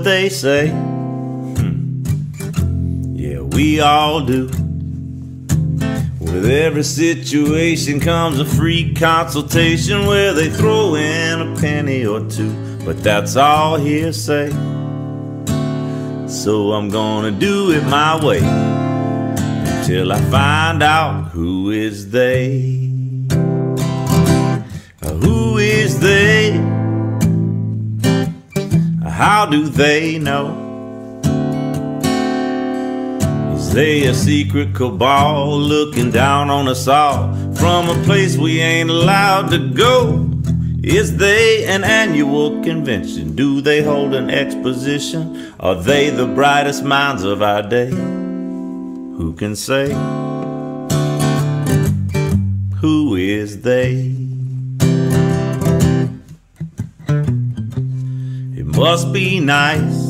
they say. Yeah, we all do. With every situation comes a free consultation where they throw in a penny or two, but that's all hearsay. So I'm gonna do it my way until I find out who is they. Who is they? How do they know? Is they a secret cabal looking down on us all from a place we ain't allowed to go? Is they an annual convention? Do they hold an exposition? Are they the brightest minds of our day? Who can say? Who is they? It must be nice,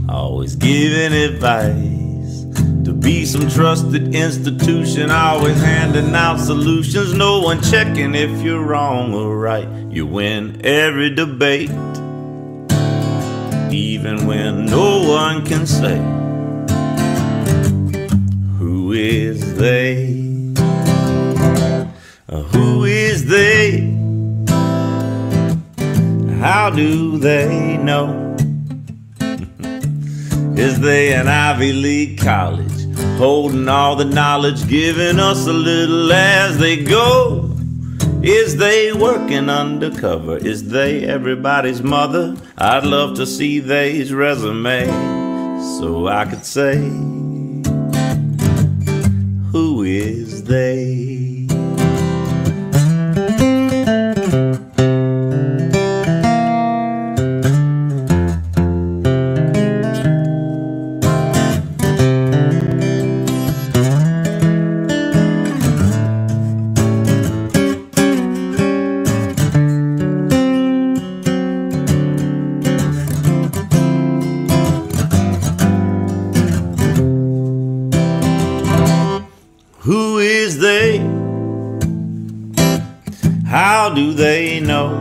always giving advice, to be some trusted institution, always handing out solutions, no one checking if you're wrong or right. You win every debate, even when no one can say. Who is they? Who is they? How do they know? Is they an Ivy League college, holding all the knowledge, giving us a little as they go? Is they working undercover? Is they everybody's mother? I'd love to see they's resume so I could say, who is they? Who is they? How do they know?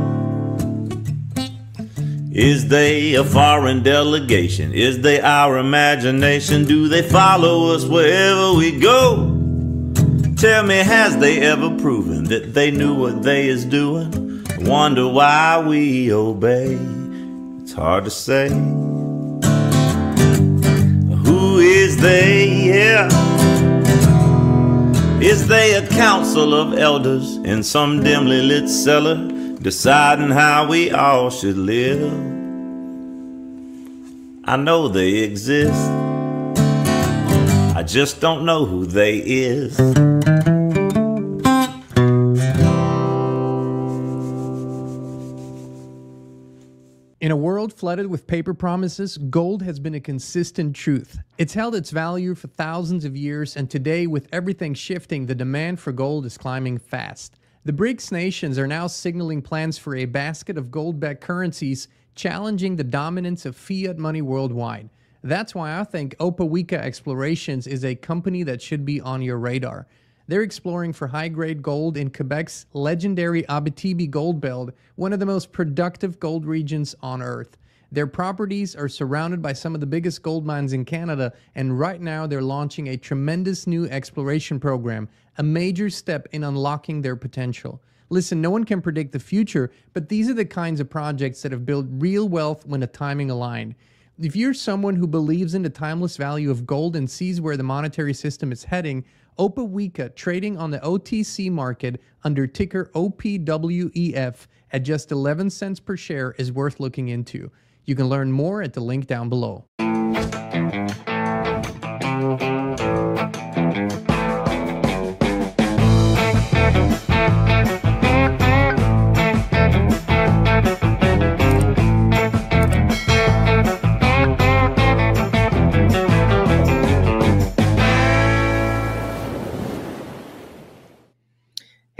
Is they a foreign delegation? Is they our imagination? Do they follow us wherever we go? Tell me, has they ever proven that they knew what they is doing? Wonder why we obey. It's hard to say. Who is they? Yeah. Is they a council of elders in some dimly lit cellar, deciding how we all should live? I know they exist, I just don't know who they is. In a world flooded with paper promises, gold has been a consistent truth. It's held its value for thousands of years, and today, with everything shifting, the demand for gold is climbing fast. The BRICS nations are now signaling plans for a basket of gold-backed currencies, challenging the dominance of fiat money worldwide. That's why I think OPWEF Explorations is a company that should be on your radar. They're exploring for high-grade gold in Quebec's legendary Abitibi gold belt, one of the most productive gold regions on Earth. Their properties are surrounded by some of the biggest gold mines in Canada, and right now they're launching a tremendous new exploration program, a major step in unlocking their potential. Listen, no one can predict the future, but these are the kinds of projects that have built real wealth when the timing aligned. If you're someone who believes in the timeless value of gold and sees where the monetary system is heading, OPWEF, trading on the OTC market under ticker OPWEF at just 11 cents per share, is worth looking into. You can learn more at the link down below.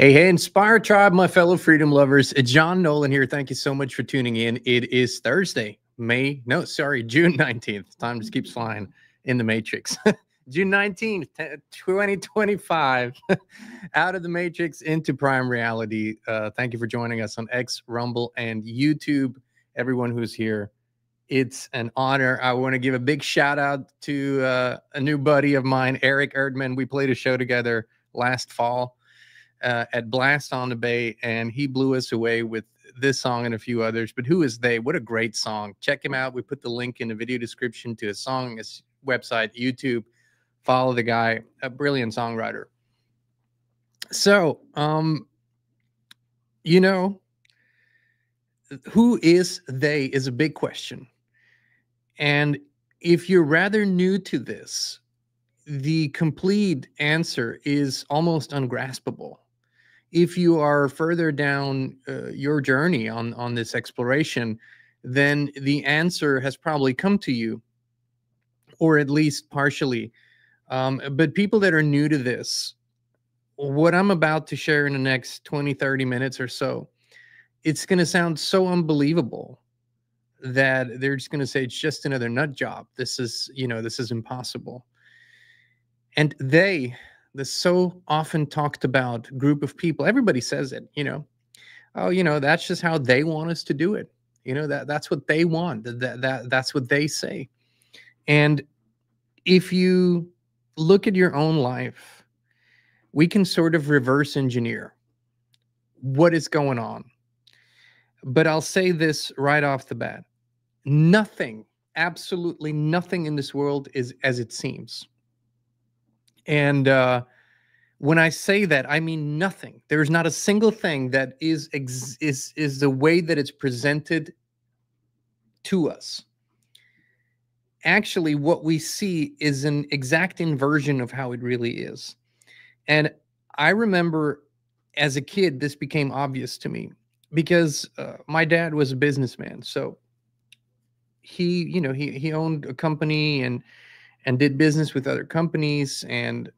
Hey, Inspire Tribe, my fellow freedom lovers. It's John Nolan here. Thank you so much for tuning in. It is Thursday, June 19th. Time just keeps flying in the Matrix. June 19th, 2025. Out of the Matrix into prime reality. Thank you for joining us on X, Rumble, and YouTube. Everyone who's here, It's an honor. I want to give a big shout out to a new buddy of mine, Eric Erdman. We played a show together last fall at Blast on the Bay, and he blew us away with this song and a few others. But Who Is They? What a great song. Check him out. We put the link in the video description to his song, his website, YouTube. Follow the guy, a brilliant songwriter. So, you know, who is they is a big question. And if you're rather new to this, the complete answer is almost ungraspable. If you are further down your journey on this exploration, then the answer has probably come to you, or at least partially. But people that are new to this, what I'm about to share in the next 20, 30 minutes or so, it's going to sound so unbelievable that they're just going to say, it's just another nut job. This is, you know, this is impossible. And they, the so often talked about group of people, everybody says it, you know, oh, you know, that's just how they want us to do it. You know, that's what they want. That's what they say. And if you look at your own life, we can sort of reverse engineer what is going on. But I'll say this right off the bat. Nothing, absolutely nothing in this world is as it seems. And when I say that, I mean nothing. There's not a single thing that is the way that it's presented to us. Actually, what we see is an exact inversion of how it really is. And I remember as a kid, this became obvious to me because my dad was a businessman. So he, you know, he owned a company and did business with other companies. And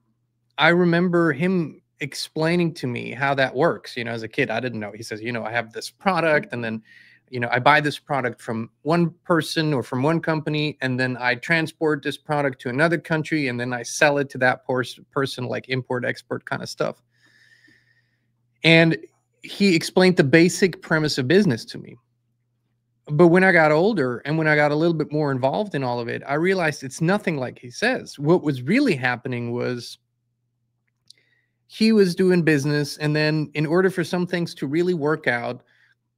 I remember him explaining to me how that works. You know, as a kid, I didn't know. He says, you know, I have this product, and then, you know, I buy this product from one person or from one company, and then I transport this product to another country, and then I sell it to that person, like import, export kind of stuff. And he explained the basic premise of business to me. But when I got older and when I got a little bit more involved in all of it, I realized it's nothing like he says. What was really happening was he was doing business, and then in order for some things to really work out,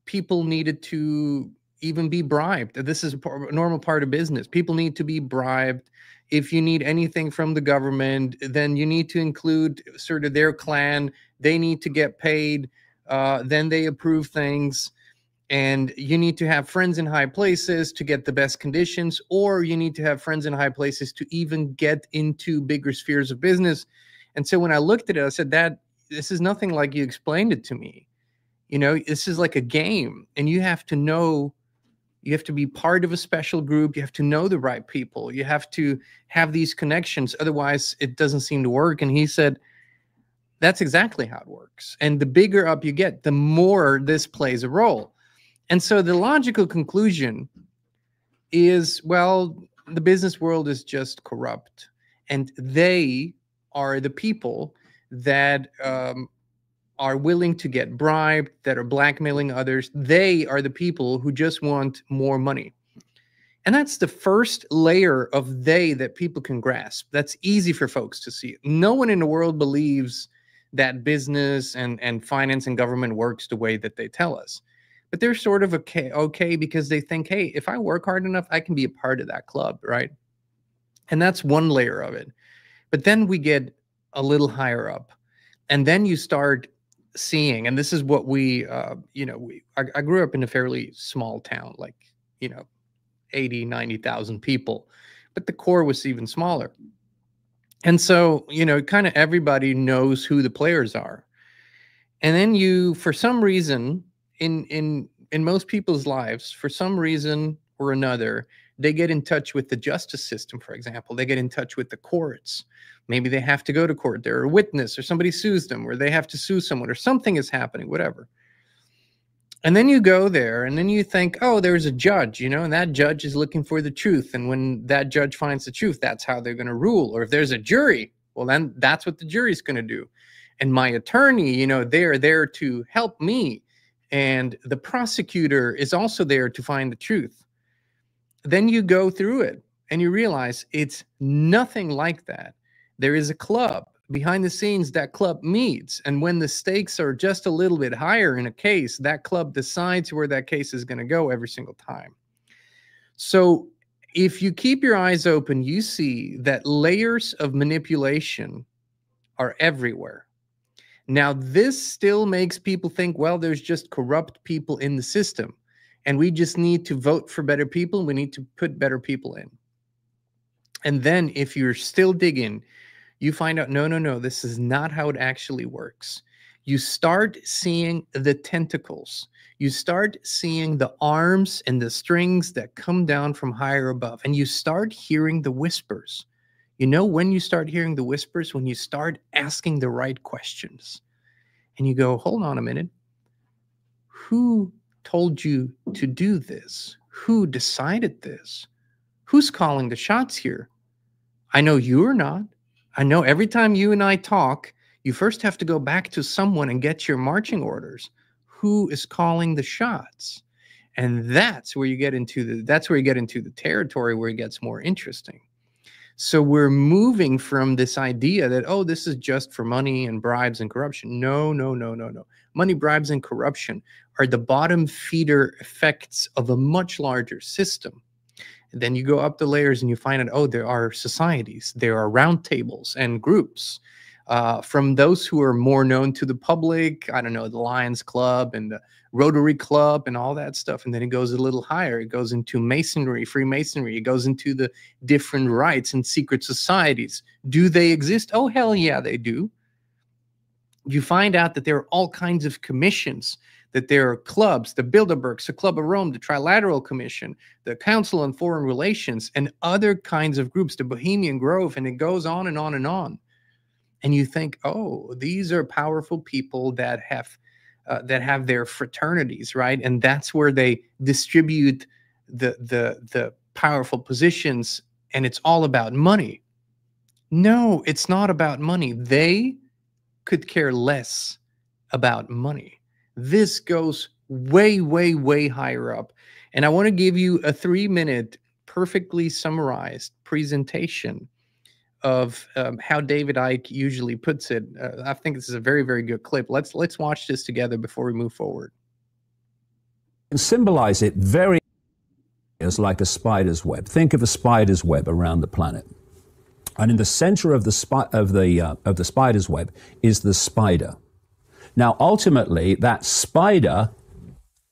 people needed to even be bribed. This is a normal part of business. People need to be bribed. If you need anything from the government, then you need to include sort of their clan. They need to get paid. Then they approve things. And you need to have friends in high places to get the best conditions, or you need to have friends in high places to even get into bigger spheres of business. And so when I looked at it, I said, Dad, this is nothing like you explained it to me. You know, this is like a game, and you have to know, you have to be part of a special group. You have to know the right people. You have to have these connections. Otherwise, it doesn't seem to work. And he said, that's exactly how it works. And the bigger up you get, the more this plays a role. And so the logical conclusion is, well, the business world is just corrupt. And they are the people that are willing to get bribed, that are blackmailing others. They are the people who just want more money. And that's the first layer of they that people can grasp. That's easy for folks to see. No one in the world believes that business and finance and government works the way that they tell us. But they're sort of okay because they think, hey, if I work hard enough, I can be a part of that club, right? And that's one layer of it. But then we get a little higher up. And then you start seeing, and this is what we, you know, I grew up in a fairly small town, like, you know, 80, 90,000 people. But the core was even smaller. And so, you know, kind of everybody knows who the players are. And then you, for some reason, in most people's lives, for some reason or another, they get in touch with the justice system, for example. They get in touch with the courts. Maybe they have to go to court. They're a witness, or somebody sues them, or they have to sue someone, or something is happening, whatever. And then you go there, and then you think, oh, there's a judge, you know, and that judge is looking for the truth. And when that judge finds the truth, that's how they're going to rule. Or if there's a jury, well, then that's what the jury's going to do. And my attorney, you know, they're there to help me. And the prosecutor is also there to find the truth. Then you go through it and you realize it's nothing like that. There is a club behind the scenes. That club meets, and when the stakes are just a little bit higher in a case, that club decides where that case is going to go every single time. So if you keep your eyes open, you see that layers of manipulation are everywhere. Now, this still makes people think, well, there's just corrupt people in the system, and we just need to vote for better people, and we need to put better people in. And then if you're still digging, you find out, no, this is not how it actually works. You start seeing the tentacles. You start seeing the arms and the strings that come down from higher above, and you start hearing the whispers. You know when you start hearing the whispers? When you start asking the right questions. And you go, hold on a minute. Who told you to do this? Who decided this? Who's calling the shots here? I know you're not. I know every time you and I talk, you first have to go back to someone and get your marching orders. Who is calling the shots? And that's where you get into the territory where it gets more interesting. So we're moving from this idea that, oh, this is just for money and bribes and corruption. No. Money, bribes, and corruption are the bottom feeder effects of a much larger system. And then you go up the layers and you find out, oh, there are societies, there are roundtables and groups. From those who are more known to the public, I don't know, the Lions Club and the Rotary Club and all that stuff. And then it goes a little higher. It goes into Masonry, Freemasonry. It goes into the different rites and secret societies. Do they exist? Oh, hell yeah, they do. You find out that there are all kinds of commissions, that there are clubs, the Bilderbergs, the Club of Rome, the Trilateral Commission, the Council on Foreign Relations, and other kinds of groups, the Bohemian Grove, and it goes on and on and on. And you think, oh, these are powerful people that have their fraternities, right? And that's where they distribute the powerful positions, and it's all about money. No, it's not about money. They could care less about money. This goes way, way, way higher up. And I want to give you a 3-minute, perfectly summarized presentation of how David Icke usually puts it. I think this is a very, very good clip. Let's watch this together before we move forward. And symbolize it very as like a spider's web. Think of a spider's web around the planet. And in the center of the spider's web is the spider. Now, ultimately, that spider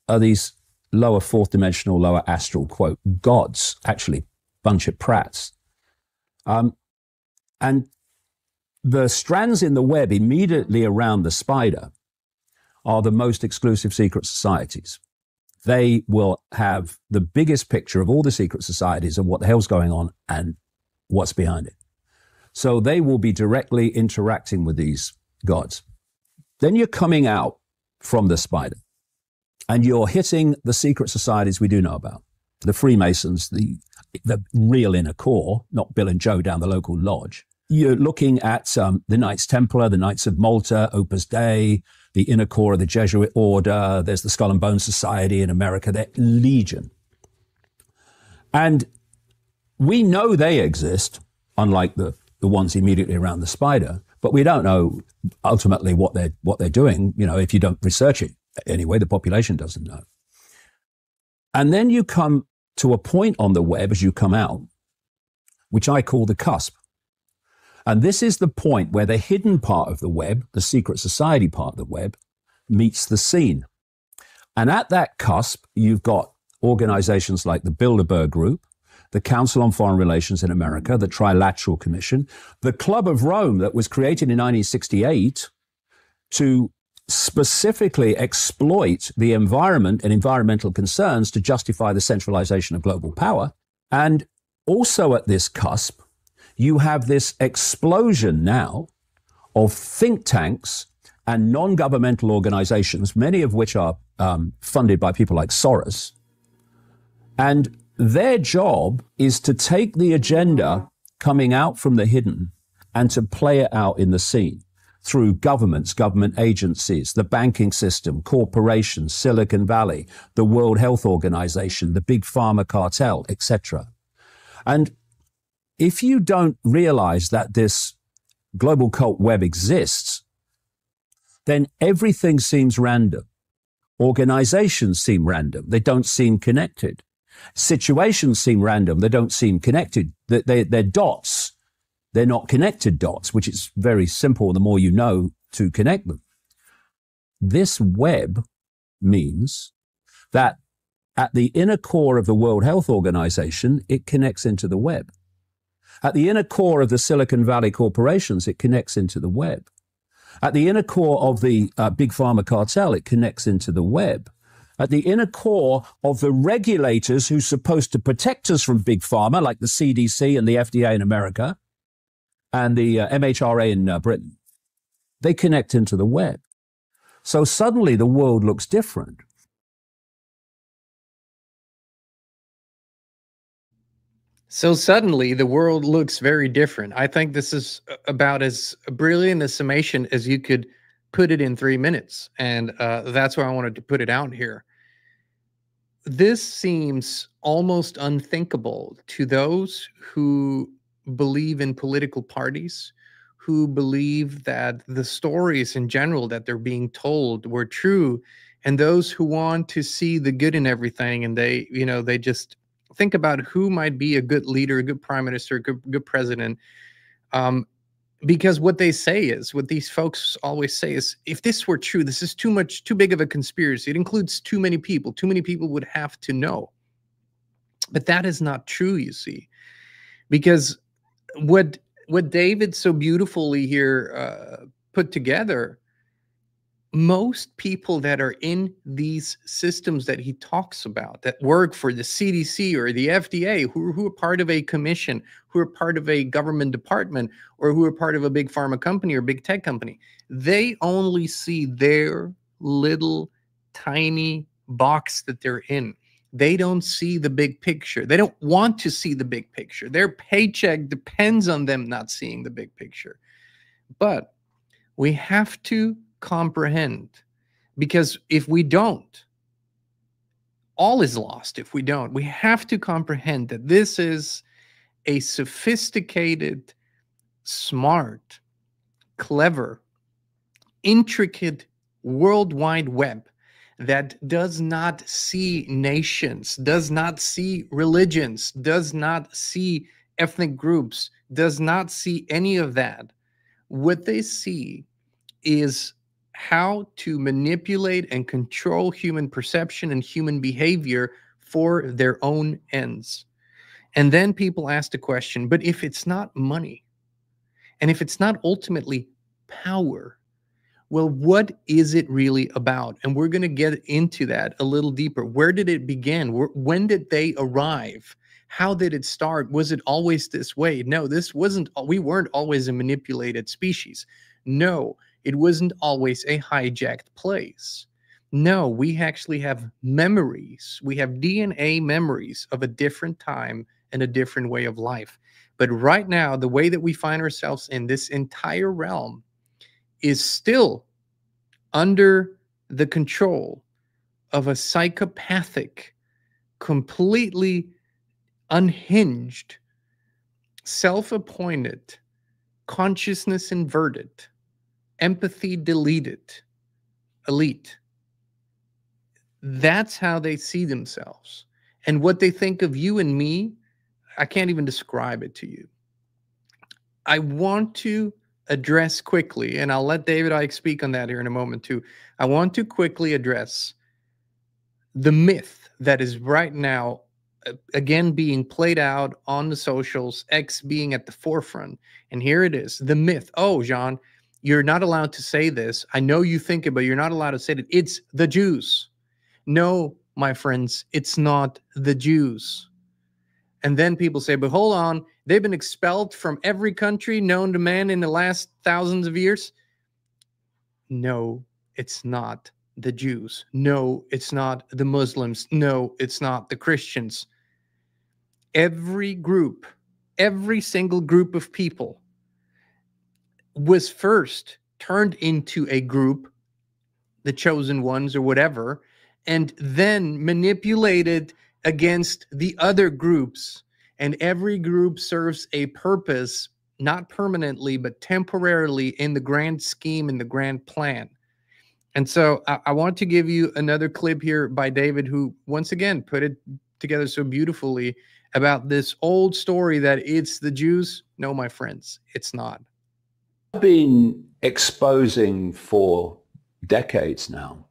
are these lower fourth dimensional, lower astral, quote, gods, actually, bunch of prats. And the strands in the web immediately around the spider are the most exclusive secret societies. They will have the biggest picture of all the secret societies and what the hell's going on and what's behind it. So they will be directly interacting with these gods. Then you're coming out from the spider and you're hitting the secret societies we do know about. The Freemasons, the real inner core, not Bill and Joe down the local lodge. You're looking at the Knights Templar, the Knights of Malta, Opus Dei, the inner core of the Jesuit order. There's the Skull and Bones Society in America. They're legion. And we know they exist, unlike the ones immediately around the spider, but we don't know ultimately what they're doing. You know, if you don't research it anyway, the population doesn't know. And then you come to a point on the web as you come out, which I call the cusp. And this is the point where the hidden part of the web, the secret society part of the web, meets the scene. And at that cusp, you've got organizations like the Bilderberg Group, the Council on Foreign Relations in America, the Trilateral Commission, the Club of Rome that was created in 1968 to specifically exploit the environment and environmental concerns to justify the centralization of global power. And also at this cusp, you have this explosion now of think tanks and non-governmental organizations, many of which are funded by people like Soros. And their job is to take the agenda coming out from the hidden and to play it out in the scene. through governments, government agencies, the banking system, corporations, Silicon Valley, the World Health Organization, the big pharma cartel, etc. And if you don't realize that this global cult web exists, then everything seems random. Organizations seem random. They don't seem connected. Situations seem random. They don't seem connected. They're dots. They're not connected dots, which is very simple the more you know to connect them. This web means that at the inner core of the World Health Organization, it connects into the web. At the inner core of the Silicon Valley corporations, it connects into the web. At the inner core of the big pharma cartel, it connects into the web. At the inner core of the regulators who's supposed to protect us from big pharma, like the CDC and the FDA in America, and the MHRA in Britain, they connect into the web. So suddenly the world looks different. So suddenly the world looks very different. I think this is about as brilliant a summation as you could put it in 3 minutes. And that's why I wanted to put it out here. This seems almost unthinkable to those who believe in political parties, who believe that the stories in general that they're being told were true, and those who want to see the good in everything, and they just think about who might be a good leader, a good prime minister, a good president. Because what these folks always say is, if this were true, this is too big of a conspiracy. It includes too many people. Too many people would have to know. But that is not true, you see, because what David so beautifully here put together, most people that are in these systems that he talks about, that work for the CDC or the FDA, who are part of a commission, who are part of a government department, or who are part of a big pharma company or big tech company, they only see their little tiny box that they're in. They don't see the big picture. They don't want to see the big picture. Their paycheck depends on them not seeing the big picture. But we have to comprehend, because if we don't, all is lost. If we don't, we have to comprehend that this is a sophisticated, smart, clever, intricate World Wide Web that does not see nations, does not see religions, does not see ethnic groups, does not see any of that. What they see is how to manipulate and control human perception and human behavior for their own ends. And then people ask the question, but if it's not money, and if it's not ultimately power, well, what is it really about? And we're going to get into that a little deeper. Where did it begin? When did they arrive? How did it start? Was it always this way? No, we weren't always a manipulated species. No, it wasn't always a hijacked place. No, we actually have memories. We have DNA memories of a different time and a different way of life. But right now, the way that we find ourselves in this entire realm is still under the control of a psychopathic, completely unhinged, self-appointed, consciousness inverted, empathy deleted elite. That's how they see themselves. And what they think of you and me, I can't even describe it to you. I want to address quickly, and I'll let David Icke speak on that here in a moment too. I want to quickly address the myth that is right now, again, being played out on the socials, X being at the forefront. And here it is, the myth. Oh, Jean, you're not allowed to say this. I know you think it, but you're not allowed to say it. It's the Jews. No, my friends, it's not the Jews. And then people say, but hold on, they've been expelled from every country known to man in the last thousands of years. No, it's not the Jews. No, it's not the Muslims. No, it's not the Christians. Every group, every single group of people was first turned into a group, the chosen ones or whatever, and then manipulated against the other groups. And every group serves a purpose, not permanently, but temporarily in the grand scheme, in the grand plan. And so I want to give you another clip here by David, who once again put it together so beautifully about this old story that it's the Jews. No, my friends, it's not. I've been exposing for decades now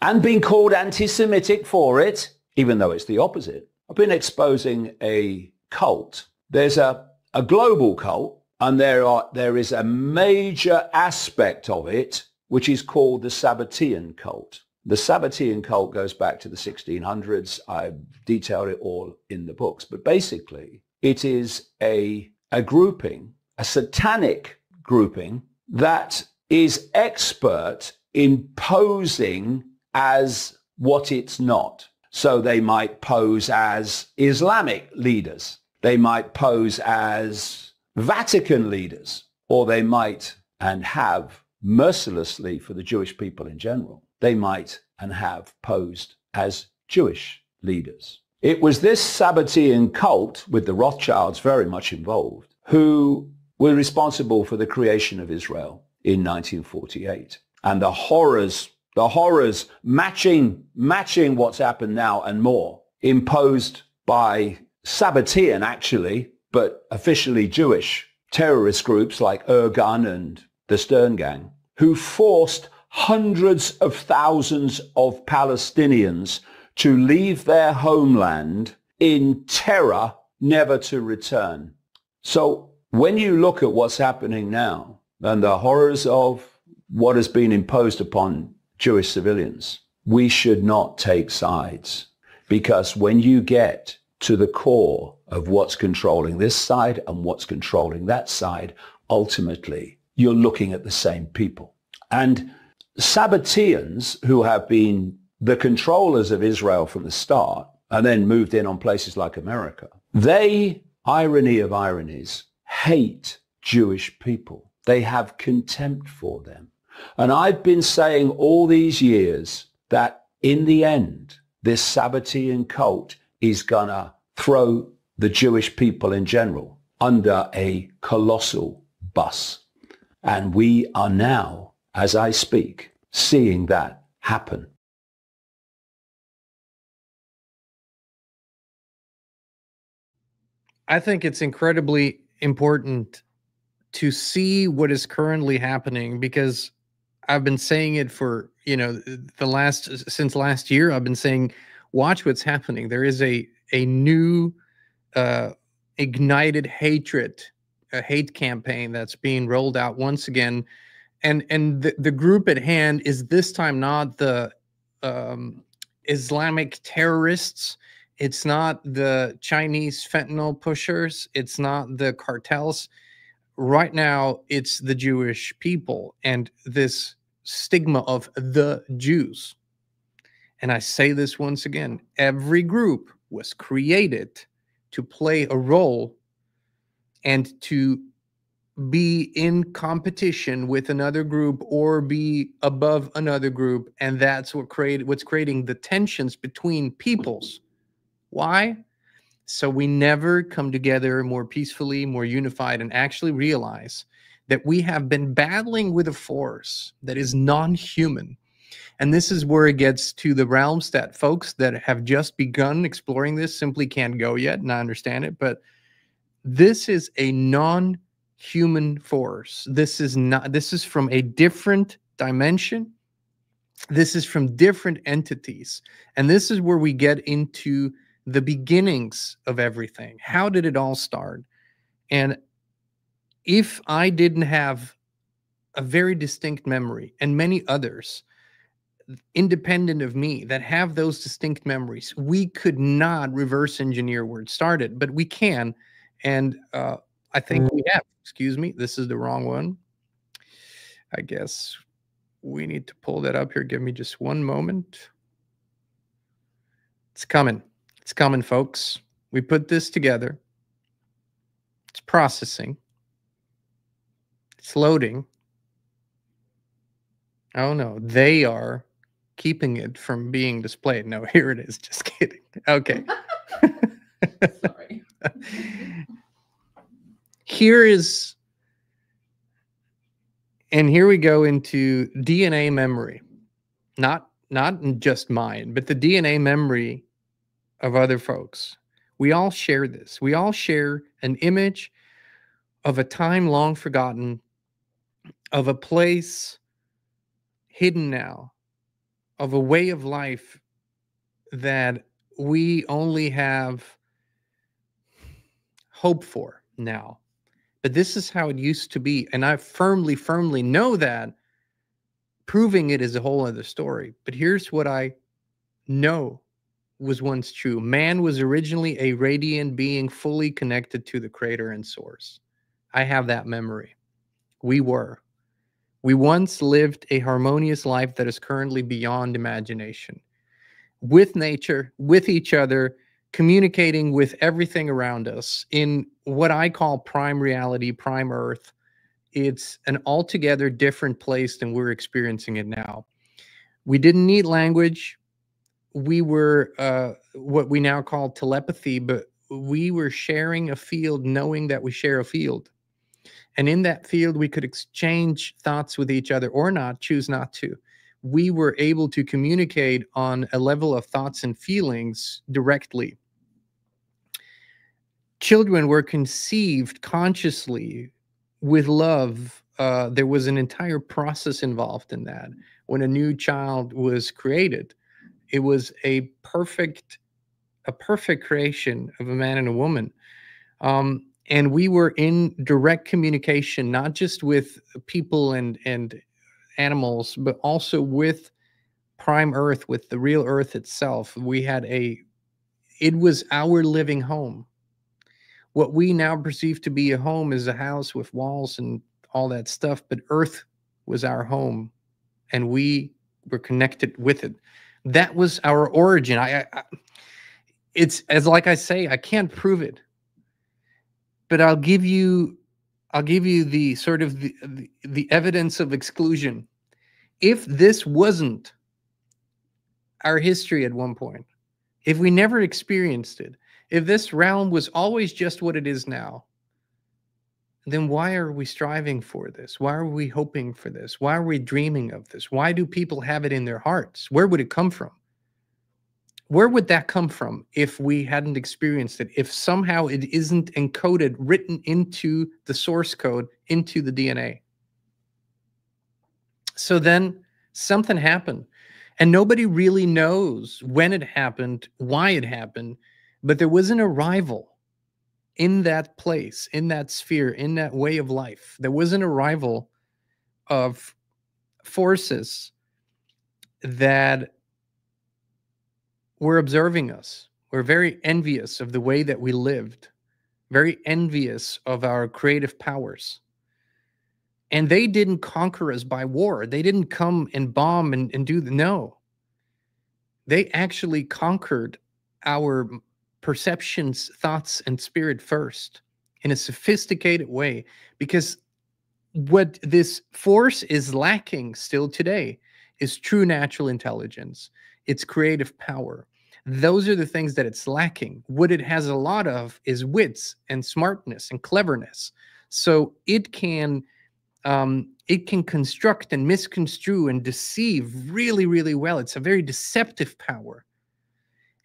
and been called anti-Semitic for it, even though it's the opposite. I've been exposing a cult. There's a global cult, and there is a major aspect of it which is called the Sabbatean cult. The Sabbatean cult goes back to the 1600s. I've detailed it all in the books. But basically, it is a grouping, a satanic grouping that is expert in posing as what it's not. So they might pose as Islamic leaders. They might pose as Vatican leaders, or they might and have mercilessly for the Jewish people in general. They might and have posed as Jewish leaders. It was this Sabbatean cult, with the Rothschilds very much involved, who were responsible for the creation of Israel in 1948. And the horrors matching what's happened now and more, imposed by Sabbatean actually, but officially Jewish terrorist groups like Irgun and the Stern Gang, who forced hundreds of thousands of Palestinians to leave their homeland in terror, never to return. So when you look at what's happening now and the horrors of what has been imposed upon Jewish civilians, we should not take sides, because when you get to the core of what's controlling this side and what's controlling that side, ultimately you're looking at the same people. And Sabbateans, who have been the controllers of Israel from the start and then moved in on places like America, they, irony of ironies, hate Jewish people. They have contempt for them. And I've been saying all these years that in the end, this Sabbatean cult is gonna throw the Jewish people in general under a colossal bus. And we are now, as I speak, seeing that happen. I think it's incredibly important to see what is currently happening, because I've been saying it for, since last year. I've been saying, watch what's happening. There is a new ignited hatred, a hate campaign that's being rolled out once again. And the group at hand is this time not the Islamic terrorists. It's not the Chinese fentanyl pushers. It's not the cartels. Right now, it's the Jewish people and this stigma of the Jews. And I say this once again, every group was created to play a role and to be in competition with another group or be above another group. And that's what's creating the tensions between peoples. Why? So we never come together more peacefully, more unified, and actually realize that we have been battling with a force that is non-human. And this is where it gets to the realms that folks that have just begun exploring this simply can't go yet, and I understand it, but this is a non-human force. This is from a different dimension. This is from different entities. And this is where we get into the beginnings of everything. How did it all start? And if I didn't have a very distinct memory, and many others independent of me that have those distinct memories, we could not reverse engineer where it started, but we can. And I think we have. Excuse me, this is the wrong one. I guess we need to pull that up here. Give me just one moment. It's coming. It's coming, folks. We put this together. It's processing. It's loading. Oh no, they are keeping it from being displayed. No, here it is. Just kidding. Okay. Sorry. Here is, and here we go into DNA memory. Not just mine, but the DNA memory of other folks. We all share this. We all share an image of a time long forgotten, of a place hidden now, of a way of life that we only have hope for now. But this is how it used to be. And I firmly, firmly know that. Proving it is a whole other story. But here's what I know was once true. Man was originally a radiant being fully connected to the creator and source. I have that memory. We were. We once lived a harmonious life that is currently beyond imagination. With nature, with each other, communicating with everything around us in what I call prime reality, prime earth. It's an altogether different place than we're experiencing it now. We didn't need language. We were what we now call telepathy, but we were sharing a field, knowing that we share a field. And in that field, we could exchange thoughts with each other or not, choose not to. We were able to communicate on a level of thoughts and feelings directly. Children were conceived consciously with love. There was an entire process involved in that. When a new child was created, it was a perfect creation of a man and a woman. And we were in direct communication, not just with people and animals, but also with prime earth, with the real earth itself. It was our living home. What we now perceive to be a home is a house with walls and all that stuff, but earth was our home and we were connected with it. That was our origin. It's, as like I say, I can't prove it, but I'll give you the sort of the evidence of exclusion. If this wasn't our history at one point, if we never experienced it, if this realm was always just what it is now, then why are we striving for this? Why are we hoping for this? Why are we dreaming of this? Why do people have it in their hearts? Where would it come from? Where would that come from if we hadn't experienced it? If somehow it isn't encoded, written into the source code, into the DNA? So then something happened. And nobody really knows when it happened, why it happened, but there was an arrival in that place, in that sphere, in that way of life. There was an arrival of forces that were observing us. We're very envious of the way that we lived, very envious of our creative powers. And they didn't conquer us by war. They didn't come and bomb and do no. They actually conquered our perceptions, thoughts, and spirit first in a sophisticated way, because what this force is lacking still today is true natural intelligence. It's creative power. Those are the things that it's lacking. What it has a lot of is wits and smartness and cleverness. So it can construct and misconstrue and deceive really, really well. It's a very deceptive power.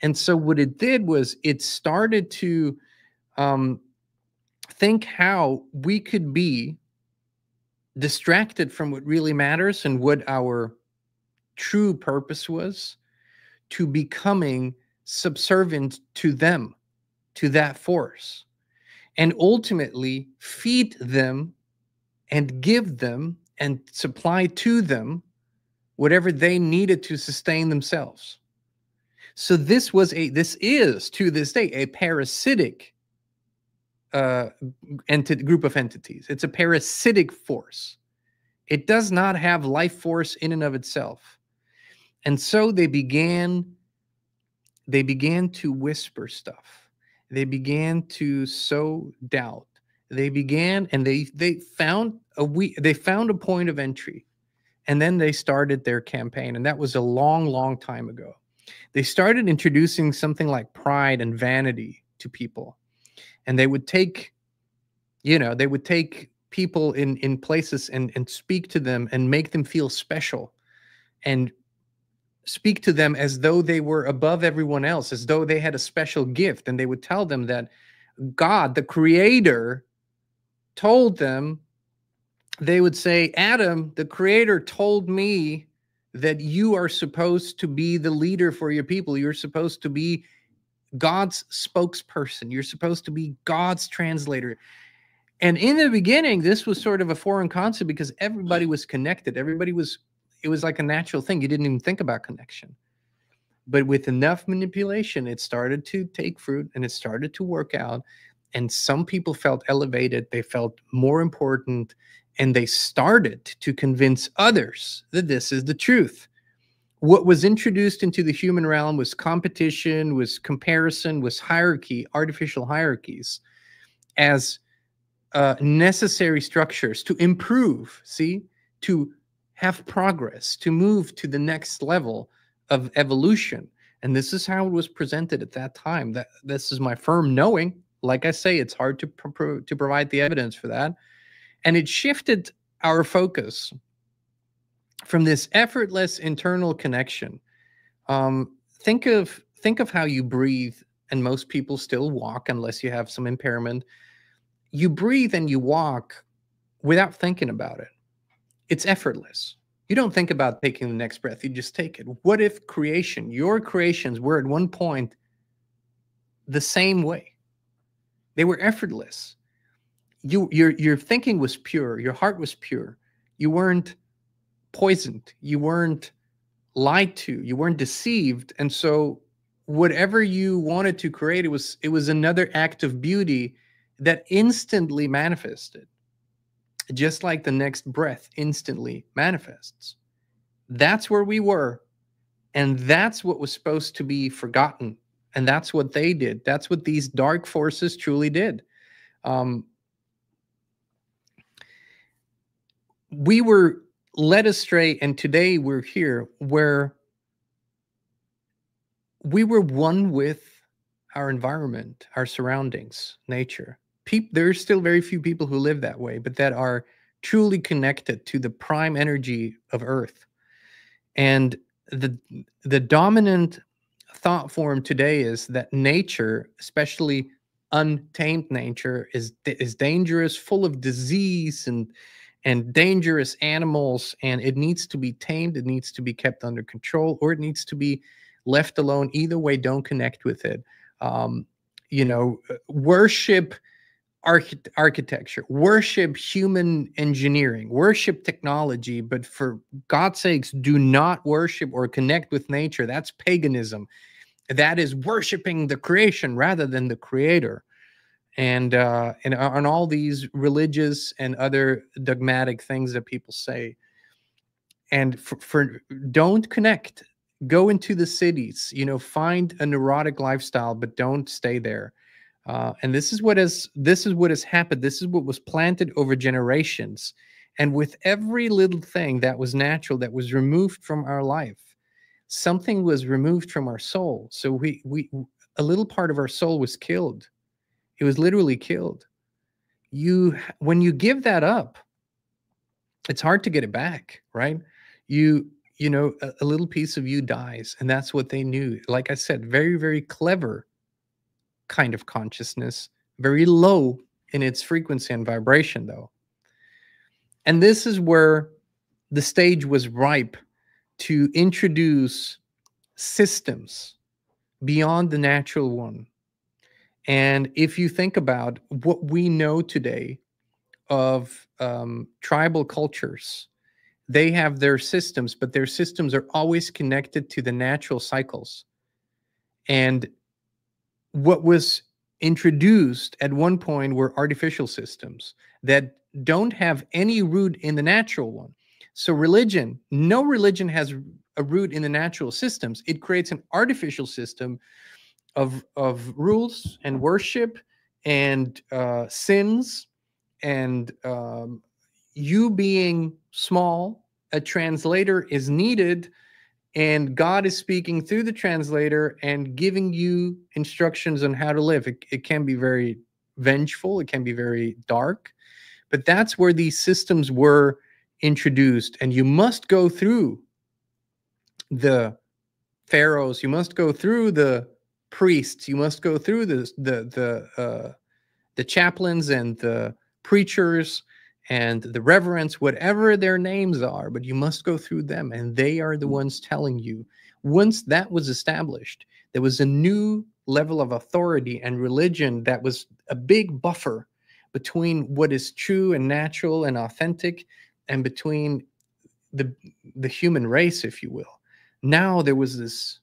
And so what it did was it started to think how we could be distracted from what really matters and what our true purpose was, to becoming subservient to them, to that force, and ultimately feed them and give them and supply to them whatever they needed to sustain themselves. So this is to this day a parasitic group of entities. It's a parasitic force. It does not have life force in and of itself. And so they began to whisper stuff. They began to sow doubt. They began, and they found a point of entry. And then they started their campaign, and that was a long, long time ago. They started introducing something like pride and vanity to people. And they would take, they would take people in places and speak to them and make them feel special and speak to them as though they were above everyone else, as though they had a special gift. And they would tell them that God, the creator, told them, they would say, Adam, the creator told me that you are supposed to be the leader for your people. You're supposed to be God's spokesperson. You're supposed to be God's translator. And in the beginning, this was sort of a foreign concept because everybody was connected. It was like a natural thing. You didn't even think about connection. But with enough manipulation, it started to take fruit and it started to work out. And some people felt elevated. They felt more important. And they started to convince others that this is the truth. What was introduced into the human realm was competition, was comparison, was hierarchy, artificial hierarchies as necessary structures to improve, to have progress, to move to the next level of evolution. And this is how it was presented at that time. This is my firm knowing. Like I say, it's hard to provide the evidence for that. And it shifted our focus from this effortless internal connection. Think of how you breathe, and most people still walk unless you have some impairment. You breathe and you walk without thinking about it. It's effortless. You don't think about taking the next breath. You just take it. What if your creations were at one point the same way? They were effortless. Your thinking was pure. Your heart was pure. You weren't poisoned. You weren't lied to. You weren't deceived. And so whatever you wanted to create, it was another act of beauty that instantly manifested, just like the next breath instantly manifests. That's where we were. And that's what was supposed to be forgotten. And that's what they did. That's what these dark forces truly did. We were led astray, and today we're here where we were one with our environment, our surroundings, nature. There's still very few people who live that way, but that are truly connected to the prime energy of Earth. And the dominant thought form today is that nature, especially untamed nature, is dangerous, full of disease and dangerous animals, and it needs to be tamed, it needs to be kept under control, or it needs to be left alone. Either way, don't connect with it. Worship architecture, worship human engineering, worship technology, but for God's sakes, do not worship or connect with nature. That's paganism. That is worshiping the creation rather than the creator. And on all these religious and other dogmatic things that people say. And for don't connect. Go into the cities, find a neurotic lifestyle, but don't stay there. And this is what has happened. This is what was planted over generations. And with every little thing that was natural, that was removed from our life, something was removed from our soul. So a little part of our soul was killed. It was literally killed. When you give that up, it's hard to get it back, right? A little piece of you dies, and that's what they knew. Like I said, very, very clever kind of consciousness, very low in its frequency and vibration, though. And this is where the stage was ripe to introduce systems beyond the natural one. And if you think about what we know today of tribal cultures, they have their systems, but their systems are always connected to the natural cycles. And what was introduced at one point were artificial systems that don't have any root in the natural one. So no religion has a root in the natural systems. It creates an artificial system of rules and worship and sins and you being small a translator is needed, and God is speaking through the translator and giving you instructions on how to live. It can be very vengeful. It can be very dark. But that's where these systems were introduced. And you must go through the pharaohs. You must go through the priests. You must go through the chaplains and the preachers and the reverends, whatever their names are, but you must go through them, and they are the ones telling you. Once that was established, there was a new level of authority and religion that was a big buffer between what is true and natural and authentic and between the human race, if you will. Now there was this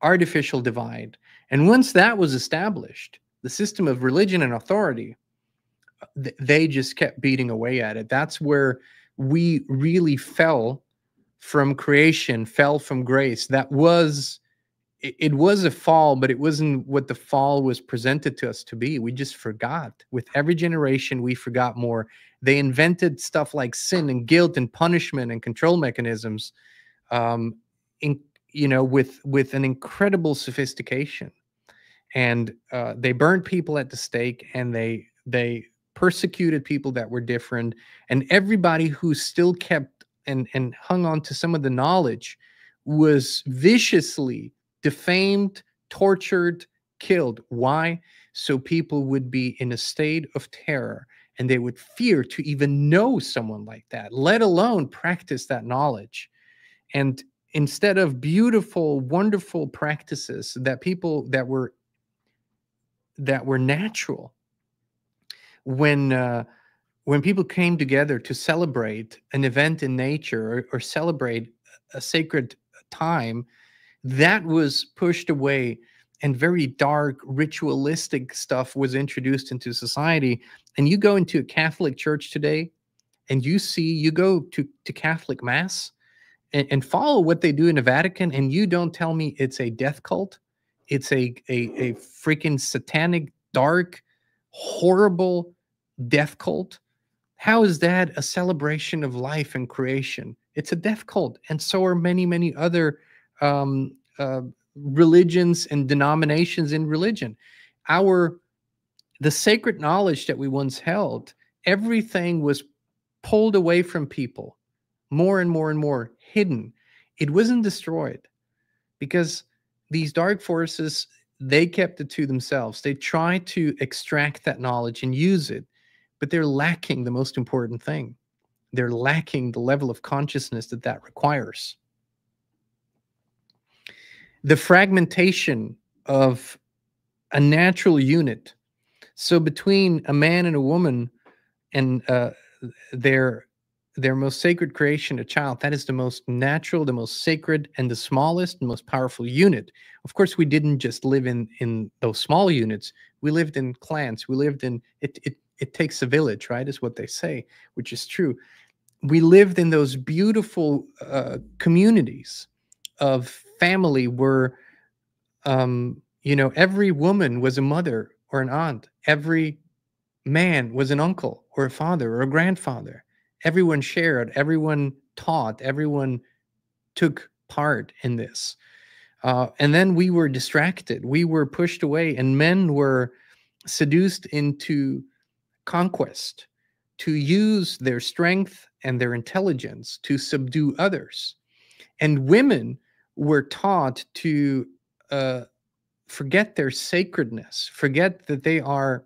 artificial divide. And once that was established, the system of religion and authority, they just kept beating away at it. That's where we really fell from creation, fell from grace. That was, it was a fall, but it wasn't what the fall was presented to us to be. We just forgot. With every generation, we forgot more. They invented stuff like sin and guilt and punishment and control mechanisms, with an incredible sophistication. And they burned people at the stake, and they persecuted people that were different, and everybody who still kept and hung on to some of the knowledge was viciously defamed, tortured, killed. Why? So people would be in a state of terror, and they would fear to even know someone like that, let alone practice that knowledge. And instead of beautiful, wonderful practices that people that were natural, when people came together to celebrate an event in nature or celebrate a sacred time, that was pushed away, and very dark ritualistic stuff was introduced into society. And you go into a Catholic church today, and you go to Catholic Mass and follow what they do in the Vatican, and you don't tell me it's a death cult. It's a freaking satanic, dark, horrible death cult. How is that a celebration of life and creation? It's a death cult, and so are many, many other religions and denominations in religion. The sacred knowledge that we once held, everything was pulled away from people, more and more and more hidden. It wasn't destroyed because these dark forces, they kept it to themselves. They tried to extract that knowledge and use it, but they're lacking the most important thing. They're lacking the level of consciousness that requires. The fragmentation of a natural unit. So between a man and a woman and their most sacred creation, a child, that is the most natural, the most sacred, and the smallest and most powerful unit. Of course, we didn't just live in those small units. We lived in clans. We lived in, it takes a village, right, is what they say, which is true. We lived in those beautiful communities of family where, every woman was a mother or an aunt. Every man was an uncle or a father or a grandfather. Everyone shared, everyone taught, everyone took part in this. And then we were distracted. We were pushed away, and men were seduced into conquest to use their strength and their intelligence to subdue others. And women were taught to forget their sacredness, forget that they are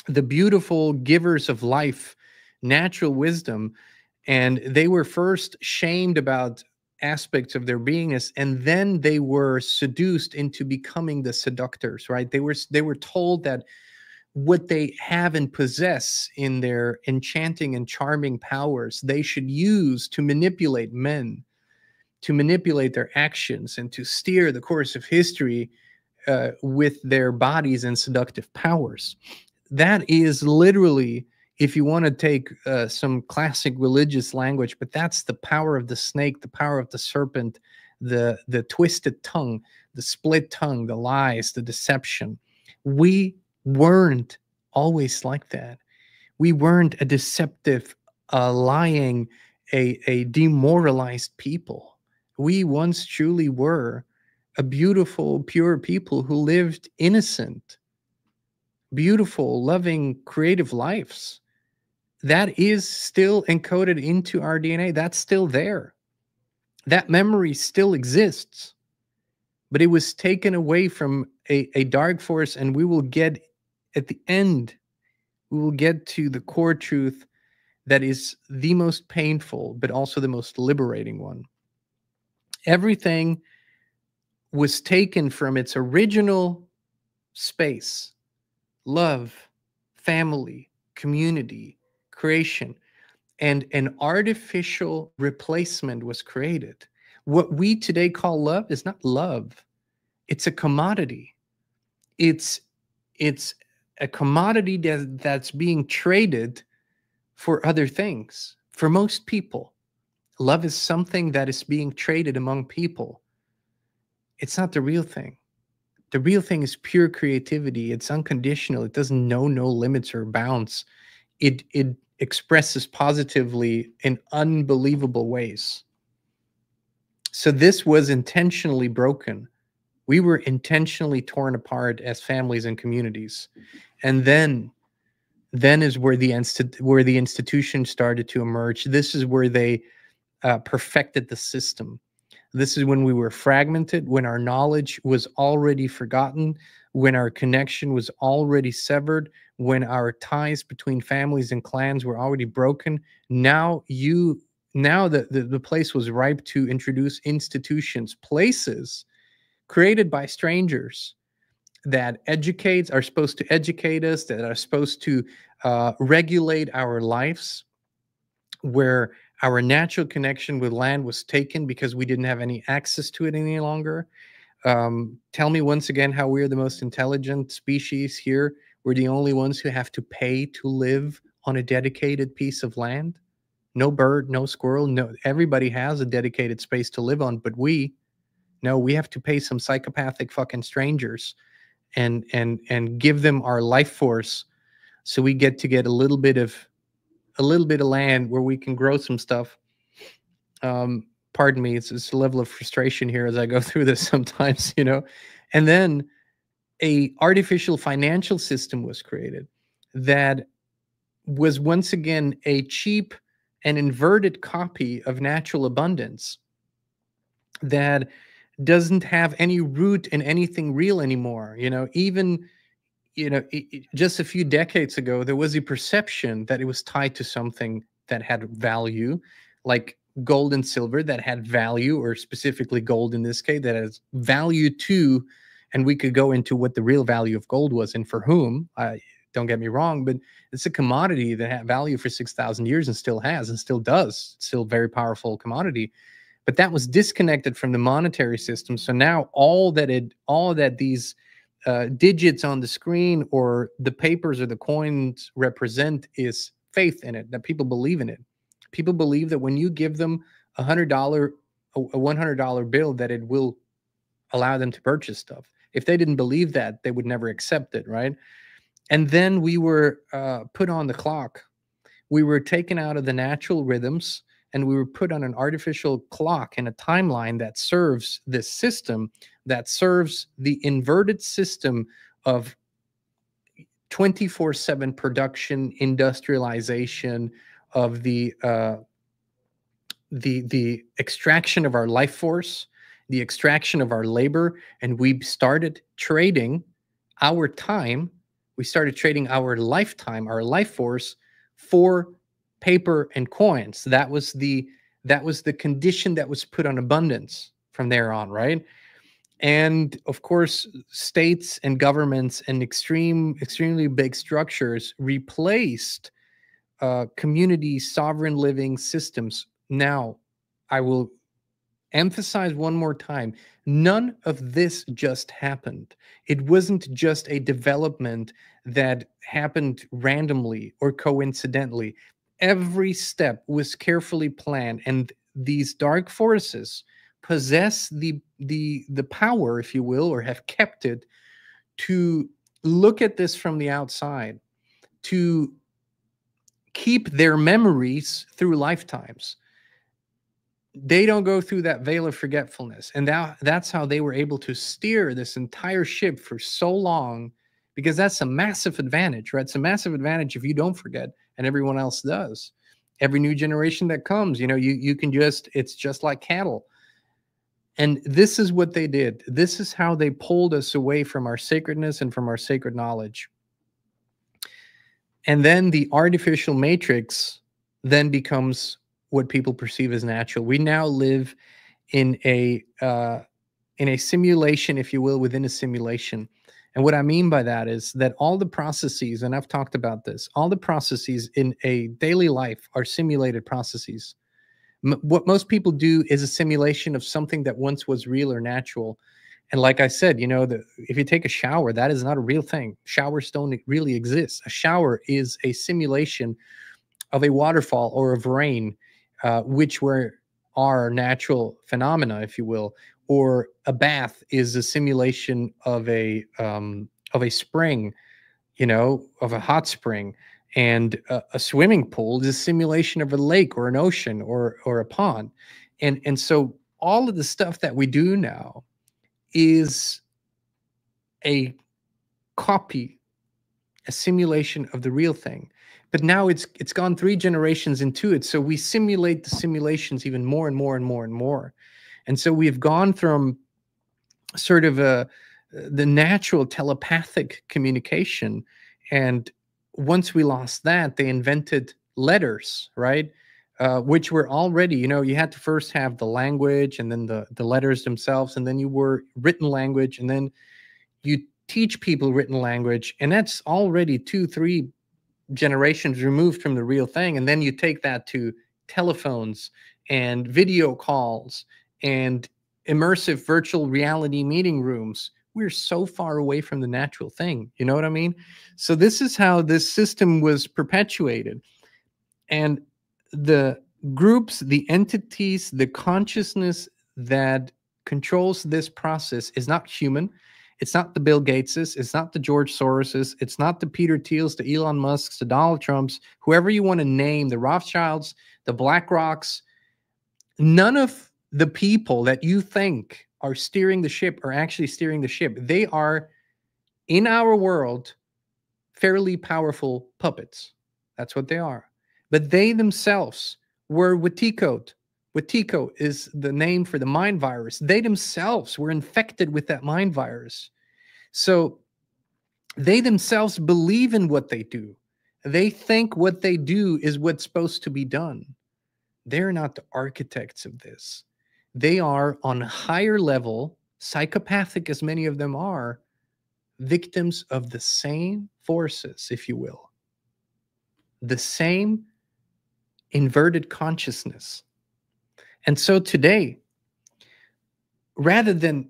the beautiful givers of life, natural wisdom, and they were first shamed about aspects of their beingness, and then they were seduced into becoming the seductors, right? They were told that what they have and possess in their enchanting and charming powers, they should use to manipulate men, to manipulate their actions, and to steer the course of history with their bodies and seductive powers. That is literally, if you want to take some classic religious language, but that's the power of the snake, the power of the serpent, the twisted tongue, the split tongue, the lies, the deception. We weren't always like that. We weren't a deceptive, lying, a demoralized people. We once truly were a beautiful, pure people who lived innocent, beautiful, loving, creative lives. That is still encoded into our DNA. That's still there. That memory still exists, but it was taken away from a dark force, and we will get, at the end, we will get to the core truth that is the most painful, but also the most liberating one. Everything was taken from its original space: love, family, community, creation, and an artificial replacement was created. What we today call love is not love. It's a commodity. It's a commodity that's being traded for other things. For most people, love is something that is being traded among people. It's not the real thing. The real thing is pure creativity. It's unconditional. It doesn't know no limits or bounds. It expresses positively in unbelievable ways. So this was intentionally broken. We were intentionally torn apart as families and communities. And then is where the institution started to emerge. This is where they perfected the system. This is when we were fragmented, when our knowledge was already forgotten, when our connection was already severed, when our ties between families and clans were already broken. Now the place was ripe to introduce institutions, places created by strangers that are supposed to educate us, that are supposed to regulate our lives, where our natural connection with land was taken because we didn't have any access to it any longer. Tell me once again how we're the most intelligent species here. We're the only ones who have to pay to live on a dedicated piece of land. No bird, no squirrel, no. Everybody has a dedicated space to live on, but we have to pay some psychopathic fucking strangers and give them our life force, so we get a little bit of land where we can grow some stuff. Pardon me, it's a level of frustration here as I go through this sometimes, And then a artificial financial system was created that was once again a cheap and inverted copy of natural abundance that doesn't have any root in anything real anymore. Just a few decades ago, there was a perception that it was tied to something that had value, like gold and silver that had value, or specifically gold in this case, that has value too. And we could go into what the real value of gold was and for whom. Don't get me wrong, but it's a commodity that had value for 6,000 years and still has and still does. It's still a very powerful commodity. But that was disconnected from the monetary system. So now all that these digits on the screen or the papers or the coins represent is faith in it, that people believe in it. People believe that when you give them a $100 bill, that it will allow them to purchase stuff. If they didn't believe that, they would never accept it, right? And then we were put on the clock. We were taken out of the natural rhythms, and we were put on an artificial clock and a timeline that serves this system, that serves the inverted system of 24/7 production, industrialization, of the extraction of our life force, the extraction of our labor. And we started trading our time. We started trading our lifetime, our life force, for paper and coins. That was the condition that was put on abundance from there on, right? And of course, states and governments and extremely big structures replaced community sovereign living systems. Now, I will emphasize one more time, none of this just happened. It wasn't just a development that happened randomly or coincidentally. Every step was carefully planned, and these dark forces possess the power, if you will, or have kept it, to look at this from the outside, to keep their memories through lifetimes. they don't go through that veil of forgetfulness. And that's how they were able to steer this entire ship for so long, because that's a massive advantage, right? It's a massive advantage if you don't forget and everyone else does. Every new generation that comes, you know, you can just, it's just like cattle. And this is what they did. This is how they pulled us away from our sacredness and from our sacred knowledge. And then the artificial matrix then becomes what people perceive as natural. We now live in a simulation, if you will, within a simulation. And what I mean by that is that all the processes, and I've talked about this, all the processes in a daily life are simulated processes. What most people do is a simulation of something that once was real or natural. And like I said, you know, if you take a shower, that is not a real thing. Showers don't really exist. A shower is a simulation of a waterfall or of rain, which are natural phenomena, if you will. Or a bath is a simulation of a spring, you know, of a hot spring. And a swimming pool is a simulation of a lake or an ocean or a pond. And so all of the stuff that we do now is a copy, a simulation of the real thing. But now it's gone 3 generations into it. So we simulate the simulations even more and more and more and more. And so we've gone from sort of the natural telepathic communication. And once we lost that, they invented letters, right? Which were already, you know, you had to first have the language and then the letters themselves. And then you were written language. And then you teach people written language. And that's already 2-3 generations removed from the real thing. And then you take that to telephones and video calls and immersive virtual reality meeting rooms. We're so far away from the natural thing. You know what I mean? So this is how this system was perpetuated. And the groups, the entities, the consciousness that controls this process is not human. It's not the Bill Gateses. It's not the George Soroses. It's not the Peter Thiels, the Elon Musks, the Donald Trumps, whoever you want to name, the Rothschilds, the BlackRocks. None of the people that you think are steering the ship are actually steering the ship. They are, in our world, fairly powerful puppets. That's what they are. But they themselves were Wetiko. Wetiko is the name for the mind virus. They themselves were infected with that mind virus. So they themselves believe in what they do. They think what they do is what's supposed to be done. They're not the architects of this. They are on a higher level, psychopathic as many of them are, victims of the same forces, if you will. The same inverted consciousness. And so today, rather than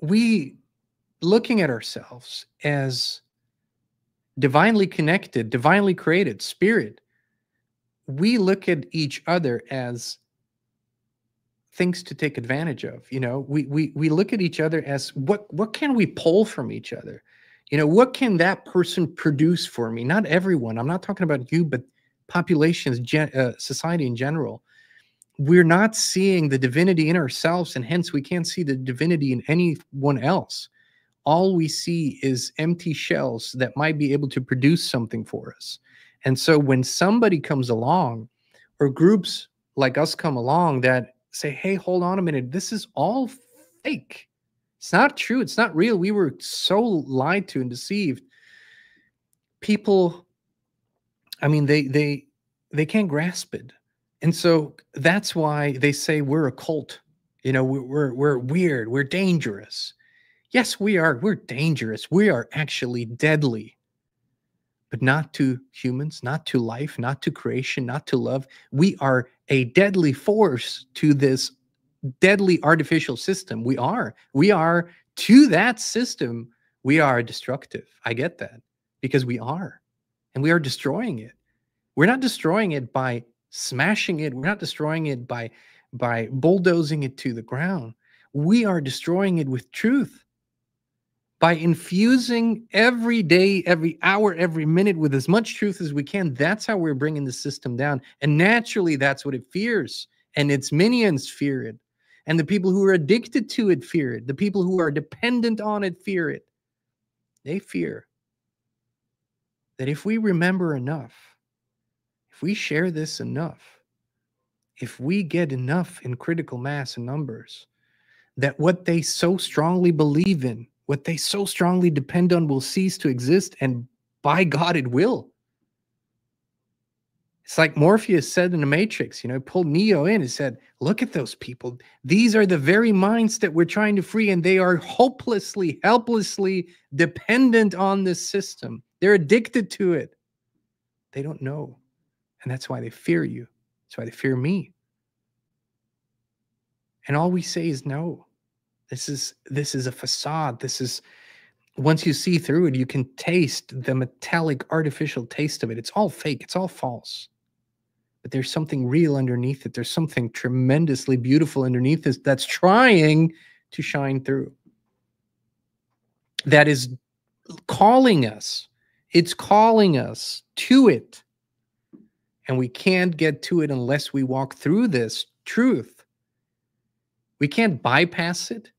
we looking at ourselves as divinely connected, divinely created spirit, we look at each other as things to take advantage of. You know, we look at each other as what can we pull from each other? You know, what can that person produce for me? Not everyone. I'm not talking about you, but populations, society in general. We're not seeing the divinity in ourselves, and hence we can't see the divinity in anyone else. All we see is empty shells that might be able to produce something for us. And so when somebody comes along, or groups like us come along that say, hey, hold on a minute, this is all fake. It's not true. It's not real. We were so lied to and deceived. People, I mean, they can't grasp it. And so that's why they say we're a cult. You know, we're weird. We're dangerous. Yes, we are. We're dangerous. We are actually deadly. But not to humans, not to life, not to creation, not to love. We are a deadly force to this deadly artificial system. We are to that system. We are destructive. I get that, because we are, and we are destroying it. We're not destroying it by smashing it. We're not destroying it by bulldozing it to the ground. We are destroying it with truth, by infusing every day, every hour, every minute with as much truth as we can. That's how we're bringing the system down. And naturally, that's what it fears. and its minions fear it, and the people who are addicted to it fear it, the people who are dependent on it fear it. They fear that if we remember enough, if we share this enough, if we get enough in critical mass and numbers, that what they so strongly believe in, what they so strongly depend on will cease to exist, and by God, it will. It's like Morpheus said in the Matrix, you know, he pulled Neo in and said, look at those people. These are the very minds that we're trying to free, and they are hopelessly, helplessly dependent on this system. They're addicted to it. They don't know. And that's why they fear you. That's why they fear me. And all we say is no. This is a facade. This is, once you see through it, you can taste the metallic, artificial taste of it. It's all fake. It's all false. But there's something real underneath it. There's something tremendously beautiful underneath this that's trying to shine through. That is calling us. It's calling us to it. And we can't get to it unless we walk through this truth. We can't bypass it.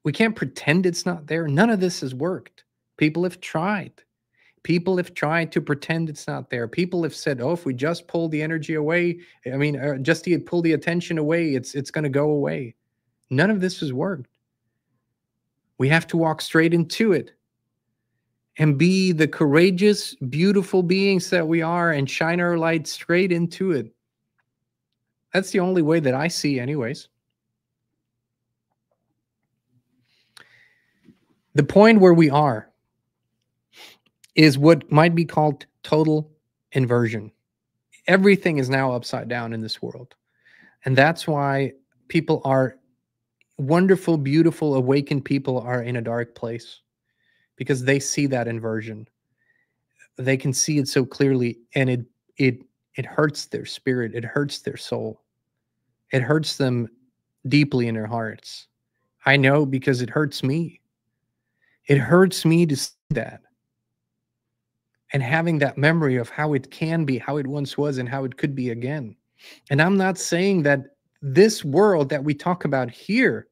We can't pretend it's not there. None of this has worked. People have tried. People have tried to pretend it's not there. People have said, oh, if we just pull the energy away, I mean, just to pull the attention away, it's going to go away. None of this has worked. We have to walk straight into it and be the courageous, beautiful beings that we are and shine our light straight into it. That's the only way that I see anyways. The point where we are is what might be called total inversion. Everything is now upside down in this world. And that's why people are wonderful, beautiful, awakened people are in a dark place, because they see that inversion. They can see it so clearly, and it hurts their spirit. It hurts their soul. It hurts them deeply in their hearts. I know, because it hurts me. It hurts me to see that. And having that memory of how it can be, how it once was, and how it could be again. And I'm not saying that this world that we talk about here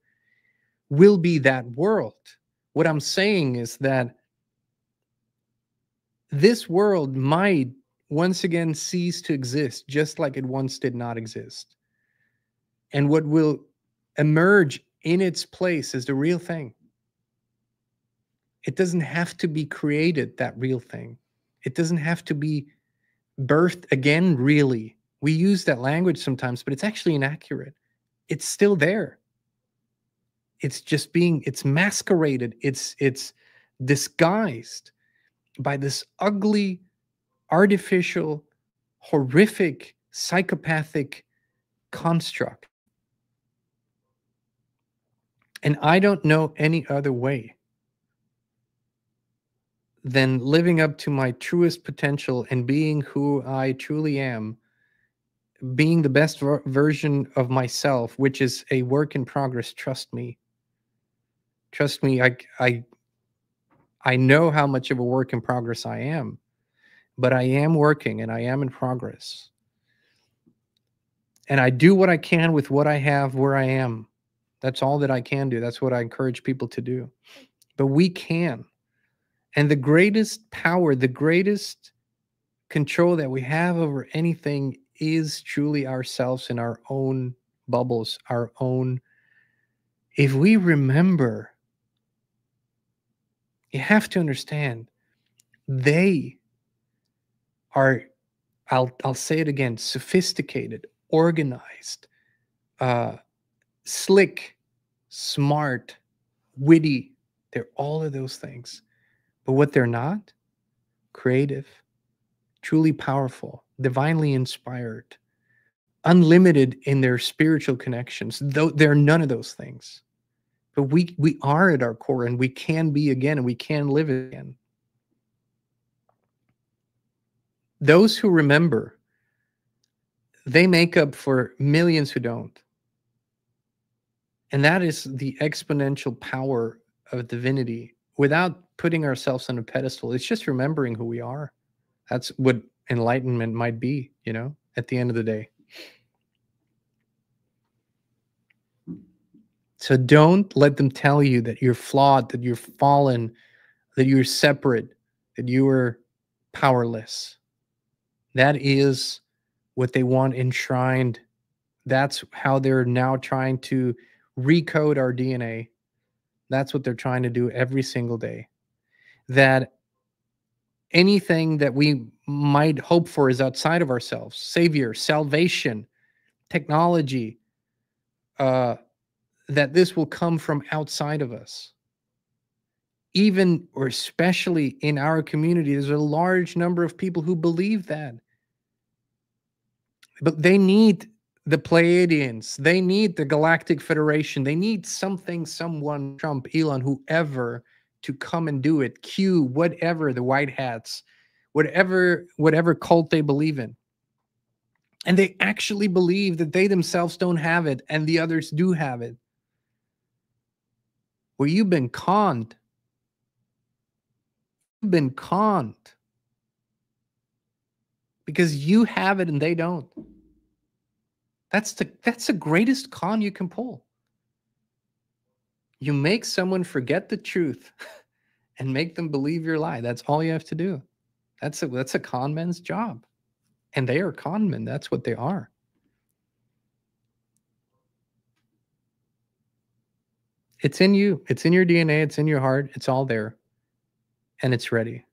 will be that world. What I'm saying is that this world might once again cease to exist, just like it once did not exist. And what will emerge in its place is the real thing. It doesn't have to be created, that real thing. It doesn't have to be birthed again, really. We use that language sometimes, but it's actually inaccurate. It's still there. It's just it's masqueraded. It's disguised by this ugly, artificial, horrific, psychopathic construct. And I don't know any other way than living up to my truest potential and being who I truly am, being the best version of myself, which is a work in progress. Trust me. Trust me, I know how much of a work in progress I am, but I am working and I am in progress. And I do what I can with what I have where I am. That's all that I can do. That's what I encourage people to do. But we can. And the greatest power, the greatest control that we have over anything is truly ourselves in our own bubbles, our own. If we remember, you have to understand, they are, I'll say it again, sophisticated, organized, slick, smart, witty. They're all of those things. But what they're not, creative, truly powerful, divinely inspired, unlimited in their spiritual connections. Though they're none of those things. But we are at our core, and we can be again, and we can live again. Those who remember, they make up for millions who don't. And that is the exponential power of divinity. Without putting ourselves on a pedestal, it's just remembering who we are. That's what enlightenment might be, you know, at the end of the day. So don't let them tell you that you're flawed, that you're fallen, that you're separate, that you are powerless. That is what they want enshrined. That's how they're now trying to recode our DNA. That's what they're trying to do every single day. That anything that we might hope for is outside of ourselves. Savior, salvation, technology, that this will come from outside of us. Even or especially in our community, there's a large number of people who believe that. But they need the Pleiadians. They need the Galactic Federation. They need something, someone, Trump, Elon, whoever, to come and do it. Q, whatever, the white hats, whatever cult they believe in. And they actually believe that they themselves don't have it and the others do have it. Well, you've been conned. You've been conned. Because you have it and they don't. That's the greatest con you can pull. You make someone forget the truth and make them believe your lie. That's all you have to do. That's a con man's job. And they are con men. That's what they are. It's in you. It's in your DNA. It's in your heart. It's all there. And it's ready.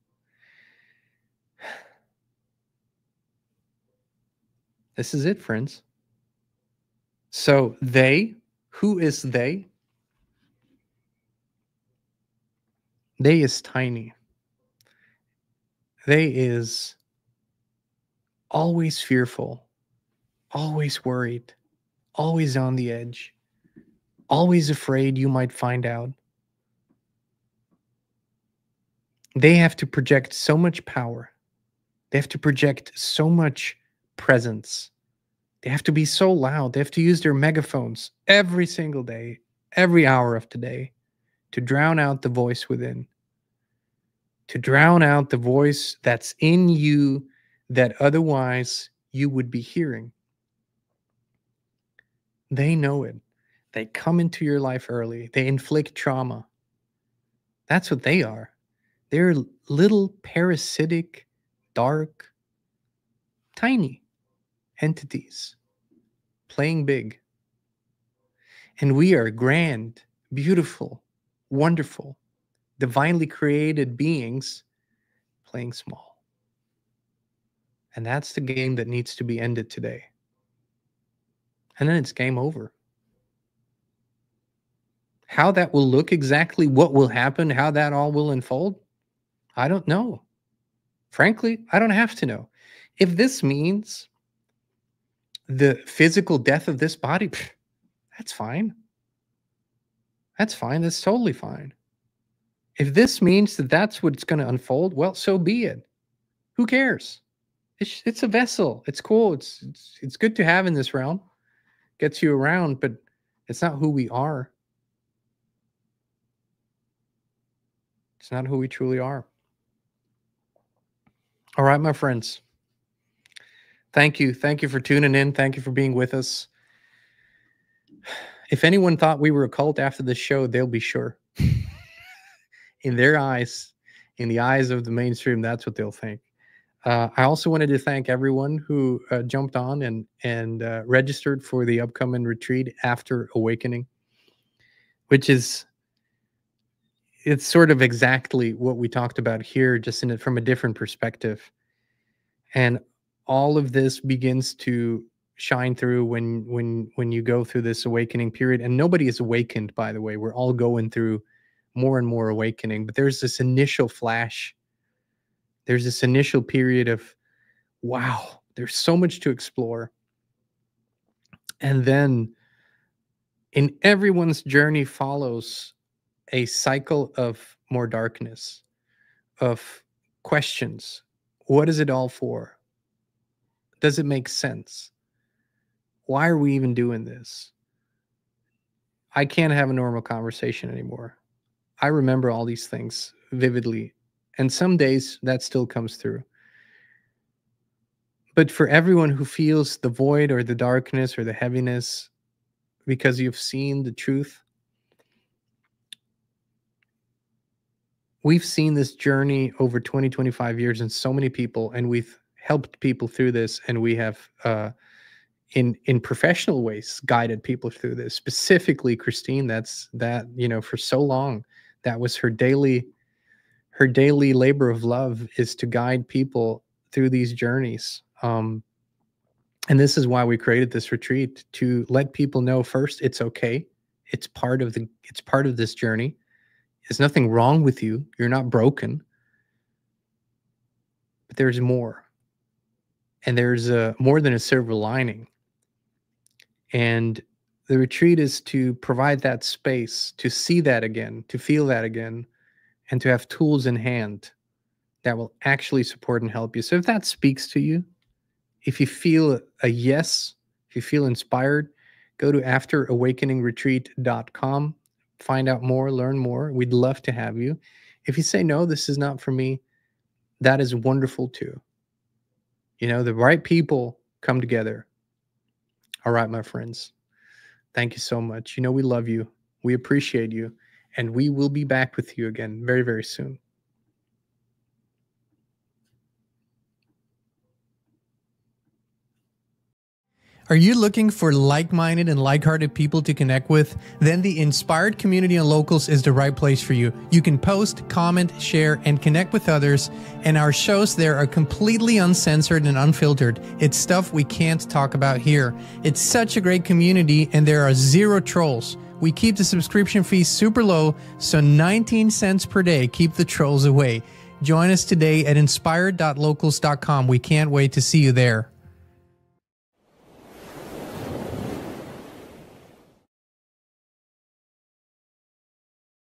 This is it, friends. So they, who is they? They is tiny. They is always fearful, always worried, always on the edge, always afraid you might find out. They have to project so much power. They have to project so much presence. They have to be so loud. They have to use their megaphones every single day, every hour of the day, to drown out the voice within, to drown out the voice that's in you that otherwise you would be hearing. They know it. They come into your life early. They inflict trauma. That's what they are. They're little parasitic, dark, tiny entities playing big. And we are grand, beautiful, wonderful, divinely created beings playing small. And that's the game that needs to be ended today. And then it's game over. How that will look exactly, what will happen, how that all will unfold, I don't know. Frankly, I don't have to know. If this means the physical death of this body, that's fine. That's fine. That's totally fine. If this means that that's what's going to unfold, well, so be it. Who cares? It's a vessel. It's cool. It's good to have in this realm. Gets you around, but it's not who we are. It's not who we truly are. All right, my friends. Thank you. Thank you for tuning in. Thank you for being with us. If anyone thought we were a cult after this show, they'll be sure. In their eyes, in the eyes of the mainstream, that's what they'll think. I also wanted to thank everyone who jumped on and registered for the upcoming retreat after Awakening, which is, it's sort of exactly what we talked about here, just in it from a different perspective. And all of this begins to shine through when you go through this awakening period. And nobody is awakened, by the way. We're all going through more and more awakening, but there's this initial flash. There's this initial period of, wow, there's so much to explore. And then in everyone's journey follows a cycle of more darkness, of questions. What is it all for? Does it make sense? Why are we even doing this? I can't have a normal conversation anymore. I remember all these things vividly. And some days that still comes through. But for everyone who feels the void or the darkness or the heaviness because you've seen the truth, we've seen this journey over 20, 25 years in so many people, and we've helped people through this, and we have in professional ways guided people through this. Specifically Kristin, for so long that was her daily labor of love, is to guide people through these journeys. And this is why we created this retreat, to let people know, first, it's okay. It's part of this journey. There's nothing wrong with you. You're not broken. But there's more. And there's more than a silver lining. And the retreat is to provide that space, to see that again, to feel that again, and to have tools in hand that will actually support and help you. So if that speaks to you, if you feel a yes, if you feel inspired, go to afterawakeningretreat.com, find out more, learn more. We'd love to have you. If you say, no, this is not for me, that is wonderful too. The right people come together. All right, my friends. Thank you so much. We love you. We appreciate you. And we will be back with you again very, very soon. Are you looking for like-minded and like-hearted people to connect with? Then the Inspired Community on Locals is the right place for you. You can post, comment, share, and connect with others, and our shows there are completely uncensored and unfiltered. It's stuff we can't talk about here. It's such a great community, and there are 0 trolls. We keep the subscription fee super low, so 19 cents per day. Keep the trolls away. Join us today at inspired.locals.com. We can't wait to see you there.